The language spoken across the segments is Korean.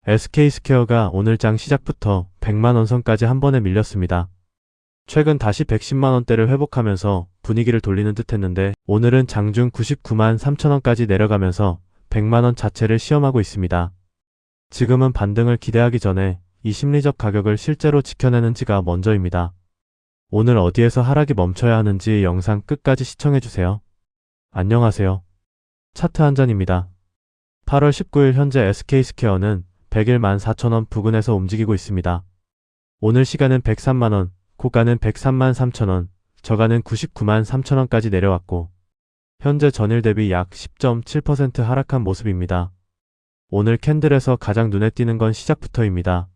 SK스퀘어가 오늘 장 시작부터 100만원 선까지 한 번에 밀렸습니다. 최근 다시 110만원대를 회복하면서 분위기를 돌리는 듯 했는데 오늘은 장중 99만 3천원까지 내려가면서 100만원 자체를 시험하고 있습니다. 지금은 반등을 기대하기 전에 이 심리적 가격을 실제로 지켜내는지가 먼저입니다. 오늘 어디에서 하락이 멈춰야 하는지 영상 끝까지 시청해주세요. 안녕하세요. 차트 한잔입니다. 8월 19일 현재 SK스퀘어는 101만 4천원 부근에서 움직이고 있습니다. 오늘 시가는 103만원, 고가는 103만 3천원, 저가는 99만 3천원까지 내려왔고 현재 전일 대비 약 10.7% 하락한 모습입니다. 오늘 캔들에서 가장 눈에 띄는 건 시작부터입니다.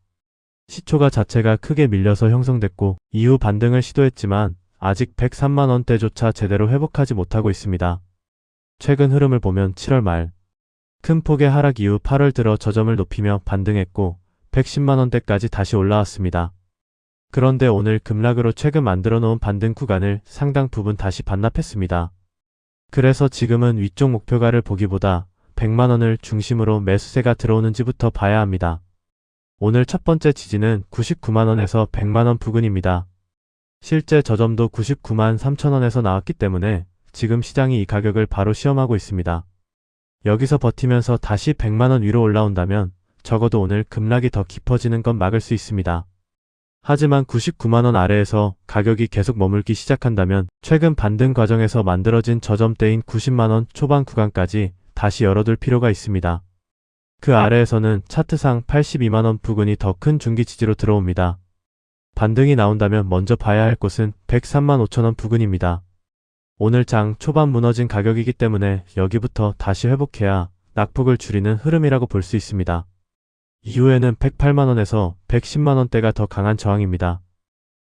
시초가 자체가 크게 밀려서 형성됐고 이후 반등을 시도했지만 아직 103만원대조차 제대로 회복하지 못하고 있습니다. 최근 흐름을 보면 7월 말 큰 폭의 하락 이후 8월 들어 저점을 높이며 반등했고 110만원대까지 다시 올라왔습니다. 그런데 오늘 급락으로 최근 만들어 놓은 반등 구간을 상당 부분 다시 반납했습니다. 그래서 지금은 위쪽 목표가를 보기보다 100만원을 중심으로 매수세가 들어오는지부터 봐야 합니다. 오늘 첫 번째 지지는 99만원에서 100만원 부근입니다. 실제 저점도 99만 3천원에서 나왔기 때문에 지금 시장이 이 가격을 바로 시험하고 있습니다. 여기서 버티면서 다시 100만원 위로 올라온다면 적어도 오늘 급락이 더 깊어지는 건 막을 수 있습니다. 하지만 99만원 아래에서 가격이 계속 머물기 시작한다면 최근 반등 과정에서 만들어진 저점대인 90만원 초반 구간까지 다시 열어둘 필요가 있습니다. 그 아래에서는 차트상 82만원 부근이 더 큰 중기 지지로 들어옵니다. 반등이 나온다면 먼저 봐야 할 곳은 103만 5천원 부근입니다. 오늘 장 초반 무너진 가격이기 때문에 여기부터 다시 회복해야 낙폭을 줄이는 흐름이라고 볼 수 있습니다. 이후에는 108만원에서 110만원대가 더 강한 저항입니다.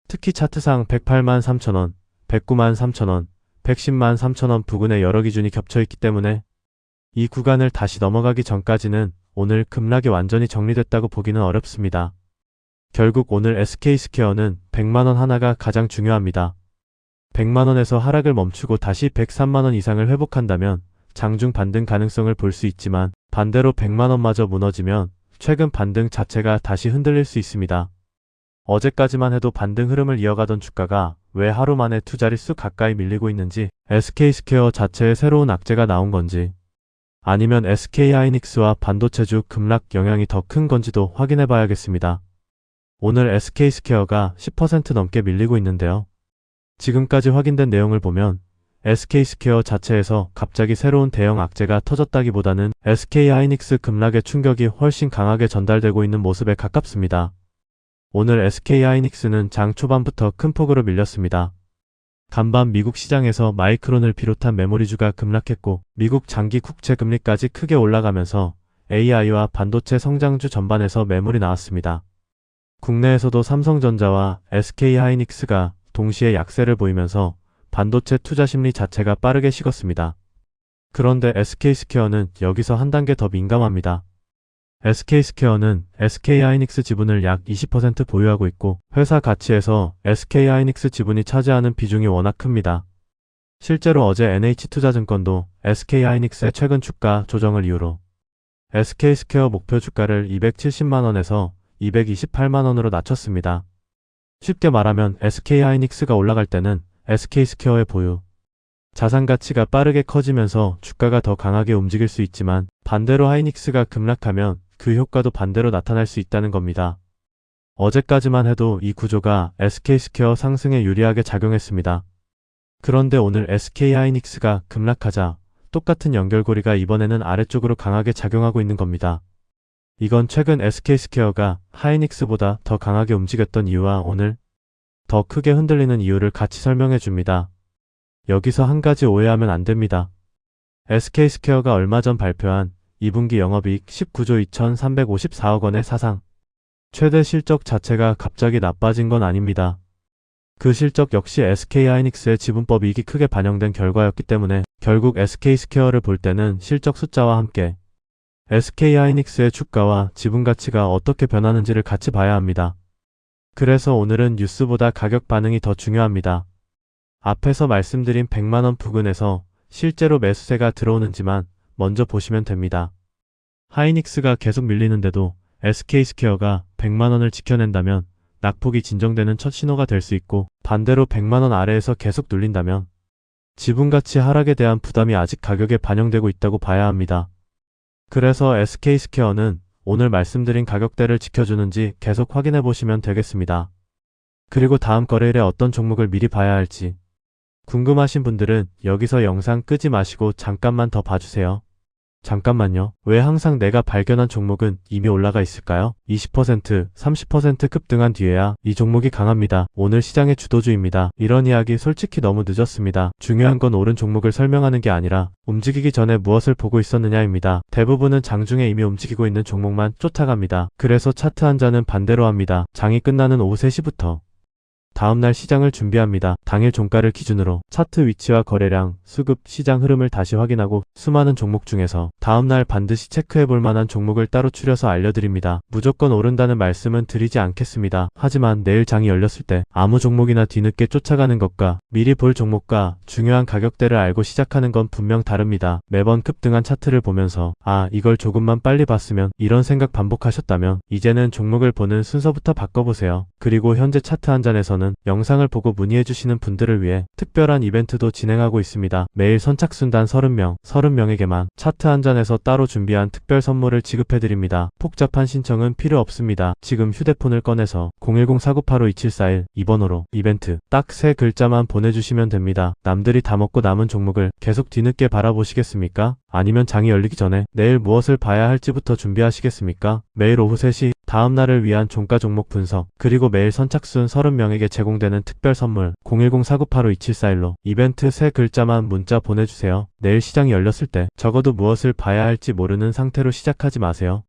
특히 차트상 108만 3천원, 109만 3천원, 110만 3천원 부근에 여러 기준이 겹쳐있기 때문에 이 구간을 다시 넘어가기 전까지는 오늘 급락이 완전히 정리됐다고 보기는 어렵습니다. 결국 오늘 SK스퀘어는 100만원 하나가 가장 중요합니다. 100만원에서 하락을 멈추고 다시 103만원 이상을 회복한다면 장중 반등 가능성을 볼 수 있지만 반대로 100만원마저 무너지면 최근 반등 자체가 다시 흔들릴 수 있습니다. 어제까지만 해도 반등 흐름을 이어가던 주가가 왜 하루 만에 두 자릿수 가까이 밀리고 있는지 SK스퀘어 자체에 새로운 악재가 나온 건지 아니면 SK하이닉스와 반도체주 급락 영향이 더 큰 건지도 확인해 봐야겠습니다. 오늘 SK스퀘어가 10% 넘게 밀리고 있는데요. 지금까지 확인된 내용을 보면 SK스퀘어 자체에서 갑자기 새로운 대형 악재가 터졌다기보다는 SK하이닉스 급락의 충격이 훨씬 강하게 전달되고 있는 모습에 가깝습니다. 오늘 SK하이닉스는 장 초반부터 큰 폭으로 밀렸습니다. 간밤 미국 시장에서 마이크론을 비롯한 메모리주가 급락했고 미국 장기 국채 금리까지 크게 올라가면서 AI와 반도체 성장주 전반에서 매물이 나왔습니다. 국내에서도 삼성전자와 SK하이닉스가 동시에 약세를 보이면서 반도체 투자 심리 자체가 빠르게 식었습니다. 그런데 SK스퀘어는 여기서 한 단계 더 민감합니다. SK스퀘어는 SK하이닉스 지분을 약 20% 보유하고 있고 회사 가치에서 SK하이닉스 지분이 차지하는 비중이 워낙 큽니다. 실제로 어제 NH투자증권도 SK하이닉스의 최근 주가 조정을 이유로 SK스퀘어 목표 주가를 270만원에서 228만원으로 낮췄습니다. 쉽게 말하면 SK하이닉스가 올라갈 때는 SK스퀘어의 보유 자산 가치가 빠르게 커지면서 주가가 더 강하게 움직일 수 있지만 반대로 하이닉스가 급락하면 그 효과도 반대로 나타날 수 있다는 겁니다. 어제까지만 해도 이 구조가 SK스퀘어 상승에 유리하게 작용했습니다. 그런데 오늘 SK하이닉스가 급락하자 똑같은 연결고리가 이번에는 아래쪽으로 강하게 작용하고 있는 겁니다. 이건 최근 SK스퀘어가 하이닉스보다 더 강하게 움직였던 이유와 오늘 더 크게 흔들리는 이유를 같이 설명해 줍니다. 여기서 한 가지 오해하면 안 됩니다. SK스퀘어가 얼마 전 발표한 2분기 영업이익 19조 2354억 원의 사상 최대 실적 자체가 갑자기 나빠진 건 아닙니다. 그 실적 역시 SK하이닉스의 지분법 이익이 크게 반영된 결과였기 때문에 결국 SK스퀘어를 볼 때는 실적 숫자와 함께 SK하이닉스의 주가와 지분 가치가 어떻게 변하는지를 같이 봐야 합니다. 그래서 오늘은 뉴스보다 가격 반응이 더 중요합니다. 앞에서 말씀드린 100만원 부근에서 실제로 매수세가 들어오는지만 먼저 보시면 됩니다. 하이닉스가 계속 밀리는데도 SK스퀘어가 100만원을 지켜낸다면 낙폭이 진정되는 첫 신호가 될 수 있고, 반대로 100만원 아래에서 계속 눌린다면 지분가치 하락에 대한 부담이 아직 가격에 반영되고 있다고 봐야 합니다. 그래서 SK스퀘어는 오늘 말씀드린 가격대를 지켜주는지 계속 확인해 보시면 되겠습니다. 그리고 다음 거래일에 어떤 종목을 미리 봐야 할지 궁금하신 분들은 여기서 영상 끄지 마시고 잠깐만 더 봐주세요. 잠깐만요. 왜 항상 내가 발견한 종목은 이미 올라가 있을까요? 20%, 30% 급등한 뒤에야 이 종목이 강합니다. 오늘 시장의 주도주입니다. 이런 이야기 솔직히 너무 늦었습니다. 중요한 건 오른 종목을 설명하는 게 아니라 움직이기 전에 무엇을 보고 있었느냐입니다. 대부분은 장중에 이미 움직이고 있는 종목만 쫓아갑니다. 그래서 차트 한 잔은 반대로 합니다. 장이 끝나는 오후 3시부터 다음날 시장을 준비합니다. 당일 종가를 기준으로 차트 위치와 거래량, 수급, 시장 흐름을 다시 확인하고 수많은 종목 중에서 다음날 반드시 체크해볼 만한 종목을 따로 추려서 알려드립니다. 무조건 오른다는 말씀은 드리지 않겠습니다. 하지만 내일 장이 열렸을 때 아무 종목이나 뒤늦게 쫓아가는 것과 미리 볼 종목과 중요한 가격대를 알고 시작하는 건 분명 다릅니다. 매번 급등한 차트를 보면서 이걸 조금만 빨리 봤으면 이런 생각 반복하셨다면 이제는 종목을 보는 순서부터 바꿔보세요. 그리고 현재 차트 한 잔에서는 영상을 보고 문의해주시는 분들을 위해 특별한 이벤트도 진행하고 있습니다. 매일 선착순단 30명에게만 차트 한 잔에서 따로 준비한 특별 선물을 지급해드립니다. 복잡한 신청은 필요 없습니다. 지금 휴대폰을 꺼내서 010-4985-2741 2번호로 이벤트 딱 3글자만 보내주시면 됩니다. 남들이 다 먹고 남은 종목을 계속 뒤늦게 바라보시겠습니까? 아니면 장이 열리기 전에 내일 무엇을 봐야 할지부터 준비하시겠습니까? 매일 오후 3시 다음날을 위한 종가 종목 분석, 그리고 매일 선착순 30명에게 제공되는 특별 선물 010-4985-2741로 이벤트 3글자만 문자 보내주세요. 내일 시장이 열렸을 때 적어도 무엇을 봐야 할지 모르는 상태로 시작하지 마세요.